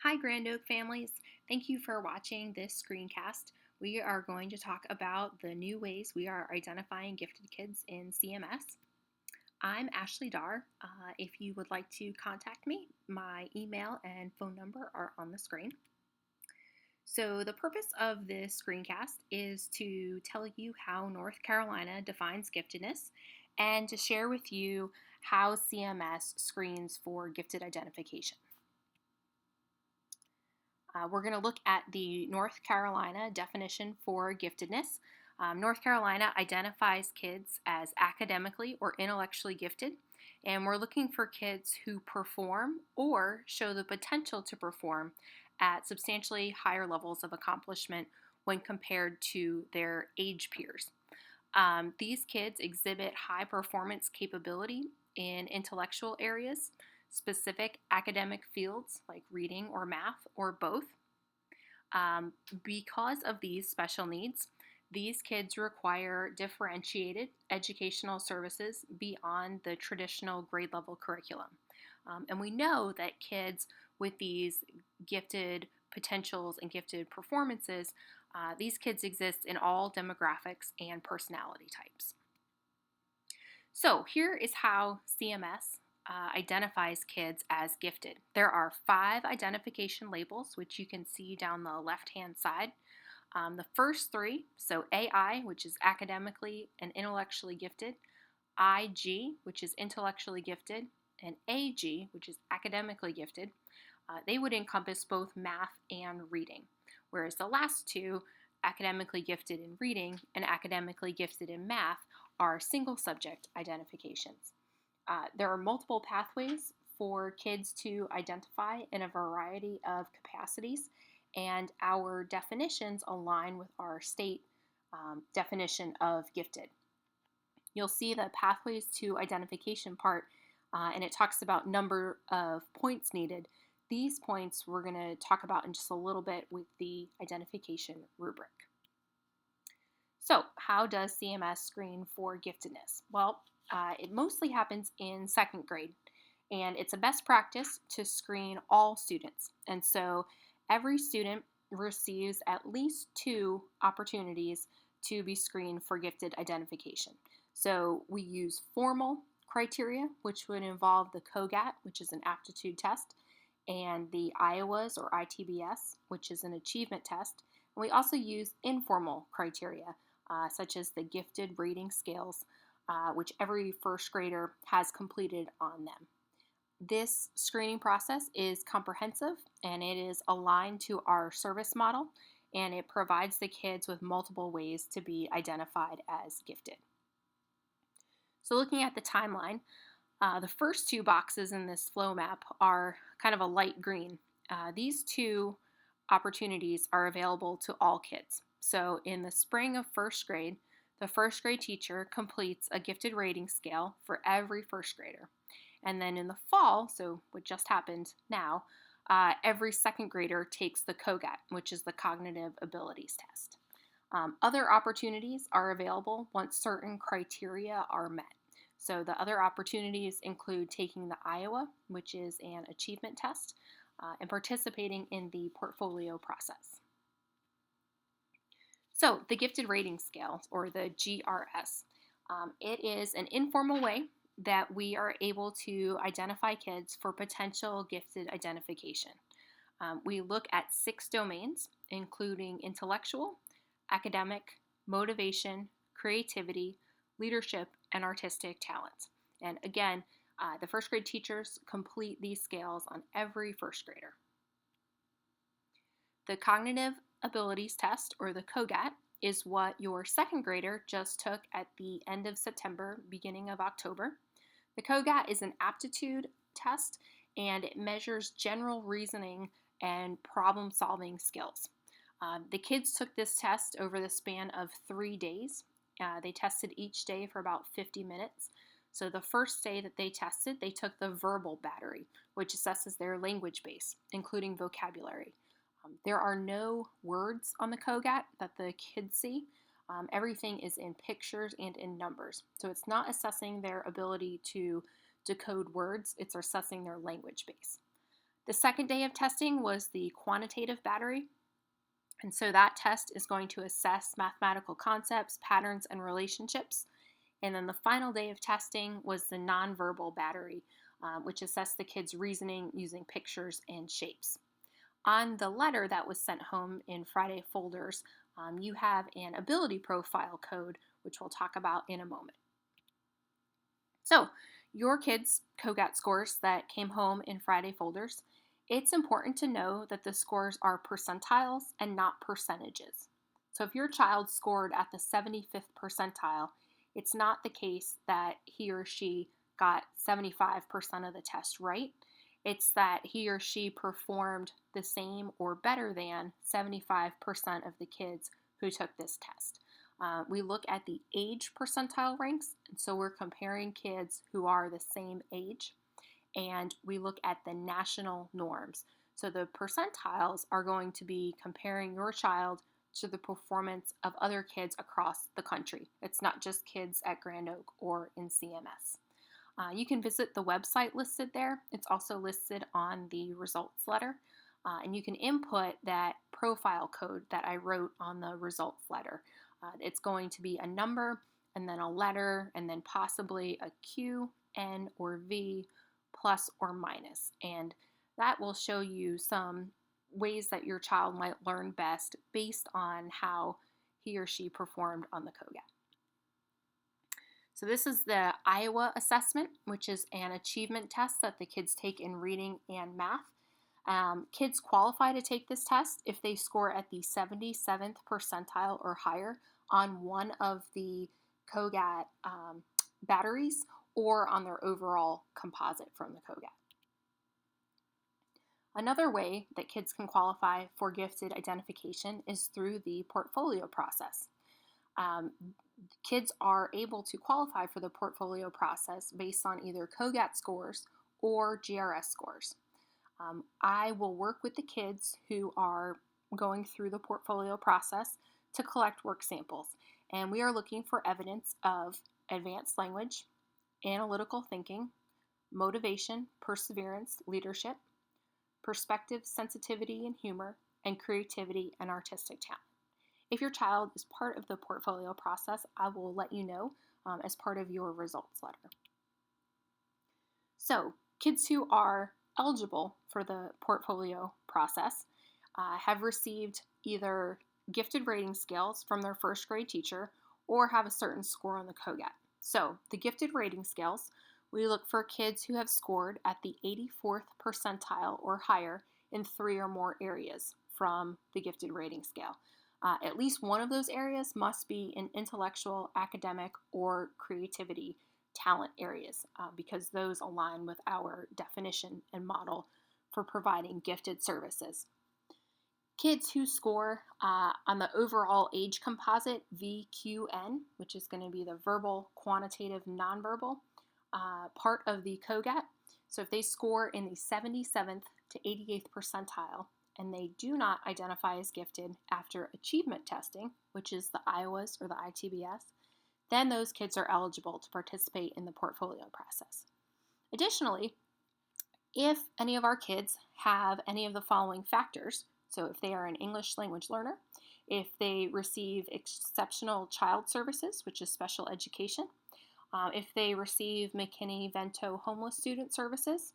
Hi, Grand Oak families. Thank you for watching this screencast. We are going to talk about the new ways we are identifying gifted kids in CMS. I'm Ashley Dar. If you would like to contact me, my email and phone number are on the screen. So, the purpose of this screencast is to tell you how North Carolina defines giftedness and to share with you how CMS screens for gifted identification. We're going to look at the North Carolina definition for giftedness. North Carolina identifies kids as academically or intellectually gifted, and we're looking for kids who perform or show the potential to perform at substantially higher levels of accomplishment when compared to their age peers. These kids exhibit high performance capability in intellectual areas, specific academic fields like reading or math, or both. Because of these special needs, these kids require differentiated educational services beyond the traditional grade level curriculum. And we know that kids with these gifted potentials and gifted performances, these kids exist in all demographics and personality types. So here is how CMS identifies kids as gifted. There are 5 identification labels, which you can see down the left-hand side. The first 3, so AI, which is academically and intellectually gifted, IG, which is intellectually gifted, and AG, which is academically gifted, they would encompass both math and reading, whereas the last 2, academically gifted in reading and academically gifted in math, are single subject identifications. There are multiple pathways for kids to identify in a variety of capacities, and our definitions align with our state definition of gifted. You'll see the pathways to identification part, and it talks about number of points needed. These points we're going to talk about in just a little bit with the identification rubric. So, how does CMS screen for giftedness? Well, it mostly happens in 2nd grade, and it's a best practice to screen all students. And so, every student receives at least 2 opportunities to be screened for gifted identification. So, we use formal criteria, which would involve the COGAT, which is an aptitude test, and the IOWAs or ITBS, which is an achievement test. And we also use informal criteria, such as the gifted rating scales, which every 1st grader has completed on them. This screening process is comprehensive and it is aligned to our service model, and it provides the kids with multiple ways to be identified as gifted. So looking at the timeline, the first 2 boxes in this flow map are kind of a light green. These 2 opportunities are available to all kids. So in the spring of 1st grade, the 1st grade teacher completes a gifted rating scale for every 1st grader. And then in the fall, so what just happened now, every 2nd grader takes the COGAT, which is the cognitive abilities test. Other opportunities are available once certain criteria are met. So the other opportunities include taking the Iowa, which is an achievement test, and participating in the portfolio process. So the gifted rating scale, or the GRS, it is an informal way that we are able to identify kids for potential gifted identification. We look at 6 domains, including intellectual, academic, motivation, creativity, leadership, and artistic talents. And again, the 1st grade teachers complete these scales on every 1st grader. The cognitive abilities test, or the COGAT, is what your 2nd grader just took at the end of September, beginning of October. The COGAT is an aptitude test, and it measures general reasoning and problem-solving skills. The kids took this test over the span of 3 days. They tested each day for about 50 minutes. So the first day that they tested, they took the verbal battery, which assesses their language base, including vocabulary. There are no words on the COGAT that the kids see. Everything is in pictures and in numbers. So it's not assessing their ability to decode words, it's assessing their language base. The second day of testing was the quantitative battery. And so that test is going to assess mathematical concepts, patterns, and relationships. And then the final day of testing was the nonverbal battery, which assessed the kids' reasoning using pictures and shapes. On the letter that was sent home in Friday folders, you have an ability profile code, which we'll talk about in a moment. So, your kids' COGAT scores that came home in Friday folders, it's important to know that the scores are percentiles and not percentages. So, if your child scored at the 75th percentile, it's not the case that he or she got 75% of the test right. It's that he or she performed the same or better than 75% of the kids who took this test. We look at the age percentile ranks, and so we're comparing kids who are the same age, and we look at the national norms. So the percentiles are going to be comparing your child to the performance of other kids across the country. It's not just kids at Grand Oak or in CMS. You can visit the website listed there. It's also listed on the results letter. And you can input that profile code that I wrote on the results letter. It's going to be a number and then a letter and then possibly a Q, N, or V plus or minus. And that will show you some ways that your child might learn best based on how he or she performed on the COGAT. So this is the Iowa assessment, which is an achievement test that the kids take in reading and math. Kids qualify to take this test if they score at the 77th percentile or higher on one of the COGAT batteries or on their overall composite from the COGAT. Another way that kids can qualify for gifted identification is through the portfolio process. Kids are able to qualify for the portfolio process based on either COGAT scores or GRS scores. I will work with the kids who are going through the portfolio process to collect work samples, and we are looking for evidence of advanced language, analytical thinking, motivation, perseverance, leadership, perspective, sensitivity, and humor, and creativity and artistic talent. If your child is part of the portfolio process, I will let you know as part of your results letter. So, kids who are eligible for the portfolio process have received either gifted rating scales from their first grade teacher or have a certain score on the COGAT. So, the gifted rating scales, we look for kids who have scored at the 84th percentile or higher in 3 or more areas from the gifted rating scale. At least one of those areas must be in intellectual, academic, or creativity talent areas because those align with our definition and model for providing gifted services. Kids who score on the overall age composite VQN, which is going to be the verbal, quantitative, nonverbal part of the COGAT. So if they score in the 77th to 88th percentile, and they do not identify as gifted after achievement testing, which is the IOAs or the ITBS, then those kids are eligible to participate in the portfolio process. Additionally, if any of our kids have any of the following factors, so if they are an English language learner, if they receive exceptional child services, which is special education, if they receive McKinney-Vento homeless student services,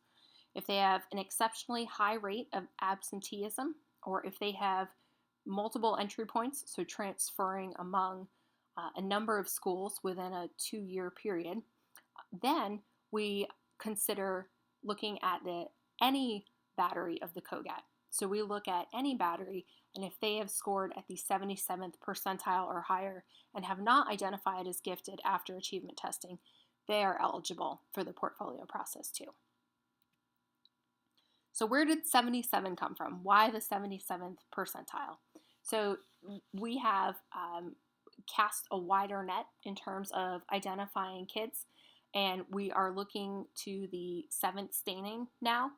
if they have an exceptionally high rate of absenteeism, or if they have multiple entry points, so transferring among a number of schools within a 2-year period, then we consider looking at any battery of the COGAT. So we look at any battery, and if they have scored at the 77th percentile or higher and have not identified as gifted after achievement testing, they are eligible for the portfolio process too. So where did 77 come from? Why the 77th percentile? So we have cast a wider net in terms of identifying kids, and we are looking to the 7th staining now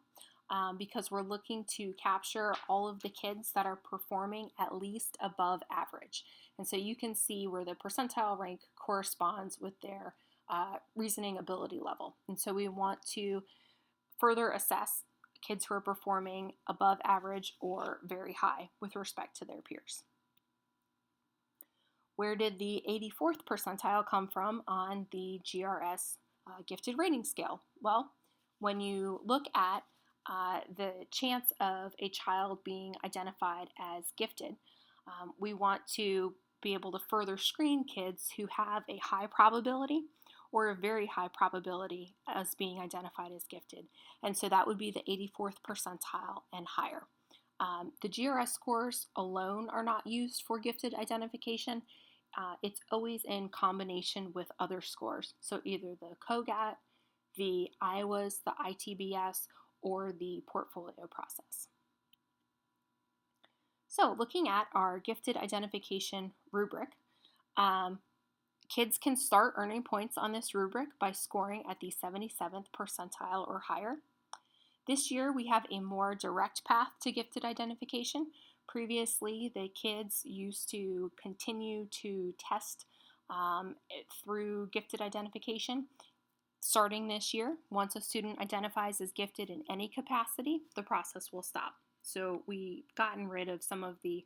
because we're looking to capture all of the kids that are performing at least above average. And so you can see where the percentile rank corresponds with their reasoning ability level. And so we want to further assess kids who are performing above average or very high with respect to their peers. Where did the 84th percentile come from on the GRS gifted rating scale? Well, when you look at the chance of a child being identified as gifted, we want to be able to further screen kids who have a high probability or a very high probability as being identified as gifted. And so that would be the 84th percentile and higher. The GRS scores alone are not used for gifted identification. It's always in combination with other scores. So either the COGAT, the IOWAs, the ITBS, or the portfolio process. So looking at our gifted identification rubric, kids can start earning points on this rubric by scoring at the 77th percentile or higher. This year we have a more direct path to gifted identification. Previously, the kids used to continue to test through gifted identification. Starting this year, once a student identifies as gifted in any capacity, the process will stop. So we've gotten rid of some of the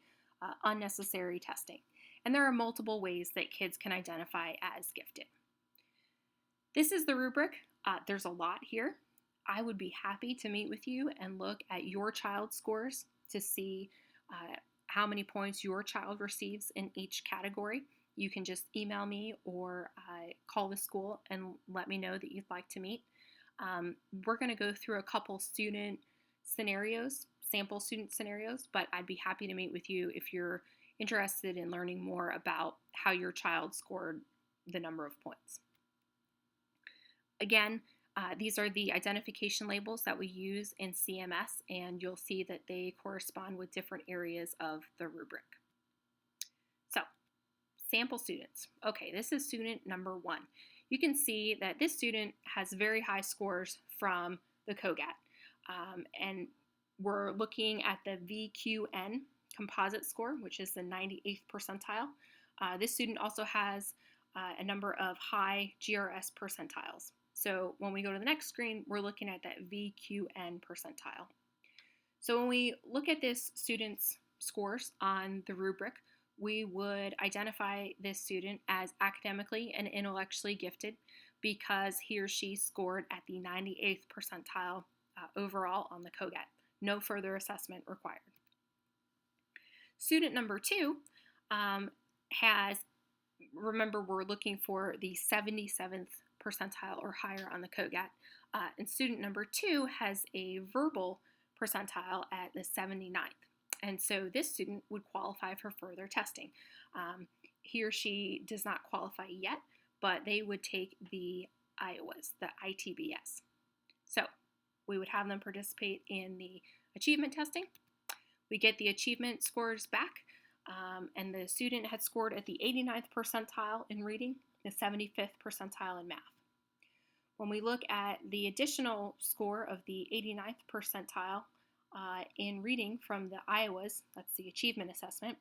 unnecessary testing. And there are multiple ways that kids can identify as gifted. This is the rubric. There's a lot here. I would be happy to meet with you and look at your child's scores to see how many points your child receives in each category. You can just email me or call the school and let me know that you'd like to meet. We're going to go through a couple student scenarios, sample student scenarios, but I'd be happy to meet with you if you're interested in learning more about how your child scored the number of points. Again, these are the identification labels that we use in CMS, and you'll see that they correspond with different areas of the rubric. So, sample students. Okay, this is student number 1. You can see that this student has very high scores from the COGAT, and we're looking at the VQN composite score, which is the 98th percentile. This student also has a number of high GRS percentiles. So when we go to the next screen, we're looking at that VQN percentile. So when we look at this student's scores on the rubric, we would identify this student as academically and intellectually gifted because he or she scored at the 98th percentile overall on the COGAT. No further assessment required. Student number 2 remember we're looking for the 77th percentile or higher on the COGAT, and student number 2 has a verbal percentile at the 79th. And so this student would qualify for further testing. He or she does not qualify yet, but they would take the IOWAs, the ITBS. So we would have them participate in the achievement testing. We get the achievement scores back, and the student had scored at the 89th percentile in reading, the 75th percentile in math. When we look at the additional score of the 89th percentile in reading from the IOWAs, that's the achievement assessment,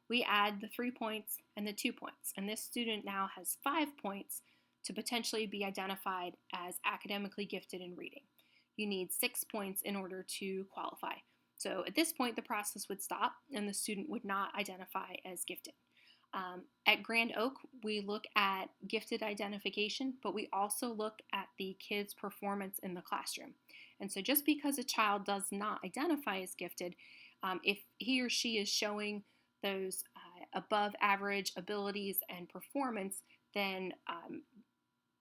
we add the 3 points and the 2 points. And this student now has 5 points to potentially be identified as academically gifted in reading. You need 6 points in order to qualify. So at this point, the process would stop and the student would not identify as gifted. At Grand Oak, we look at gifted identification, but we also look at the kid's performance in the classroom. And so just because a child does not identify as gifted, if he or she is showing those above average abilities and performance, then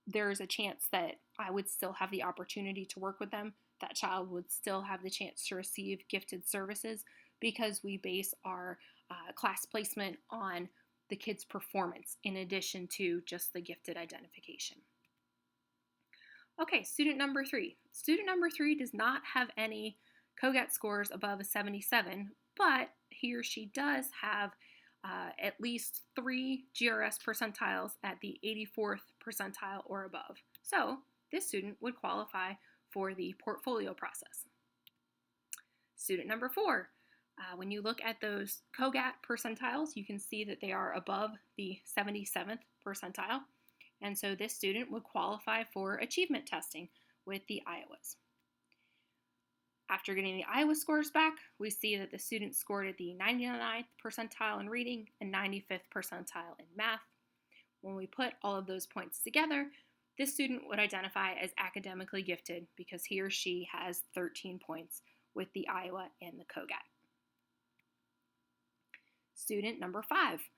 there's a chance that I would still have the opportunity to work with them. That child would still have the chance to receive gifted services because we base our class placement on the kid's performance in addition to just the gifted identification. Okay, student number 3. Student number 3 does not have any COGAT scores above a 77, but he or she does have at least 3 GRS percentiles at the 84th percentile or above. So this student would qualify for the portfolio process. Student number 4. When you look at those COGAT percentiles, you can see that they are above the 77th percentile. And so this student would qualify for achievement testing with the IOWAs. After getting the Iowa scores back, we see that the student scored at the 99th percentile in reading and 95th percentile in math. When we put all of those points together, this student would identify as academically gifted because he or she has 13 points with the Iowa and the COGAT. Student number 5.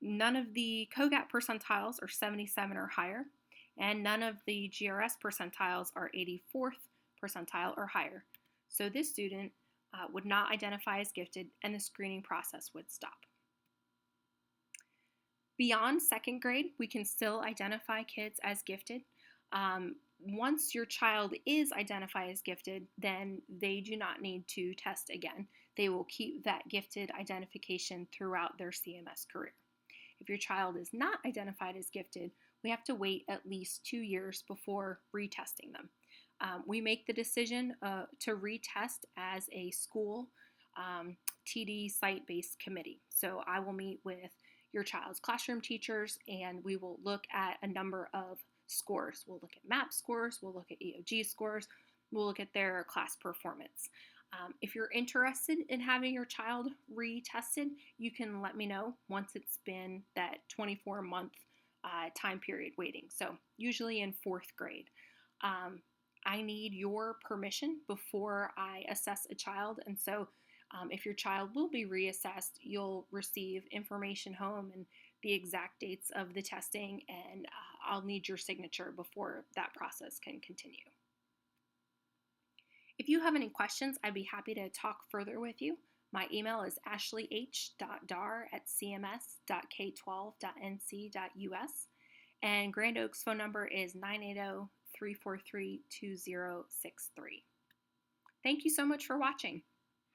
None of the COGAT percentiles are 77 or higher, and none of the GRS percentiles are 84th percentile or higher. So this student would not identify as gifted, and the screening process would stop. Beyond second grade, we can still identify kids as gifted. Once your child is identified as gifted, then they do not need to test again. They will keep that gifted identification throughout their CMS career. If your child is not identified as gifted, we have to wait at least 2 years before retesting them. We make the decision to retest as a school TD site-based committee. So I will meet with your child's classroom teachers, and we will look at a number of scores. We'll look at MAP scores, we'll look at EOG scores, we'll look at their class performance. If you're interested in having your child retested, you can let me know once it's been that 24-month time period waiting. So usually in 4th grade. I need your permission before I assess a child, and so if your child will be reassessed, you'll receive information home and the exact dates of the testing, and I'll need your signature before that process can continue. If you have any questions, I'd be happy to talk further with you. My email is ashleych.dar@cms.k12.nc.us, and Grand Oaks phone number is 980-343-2063. Thank you so much for watching.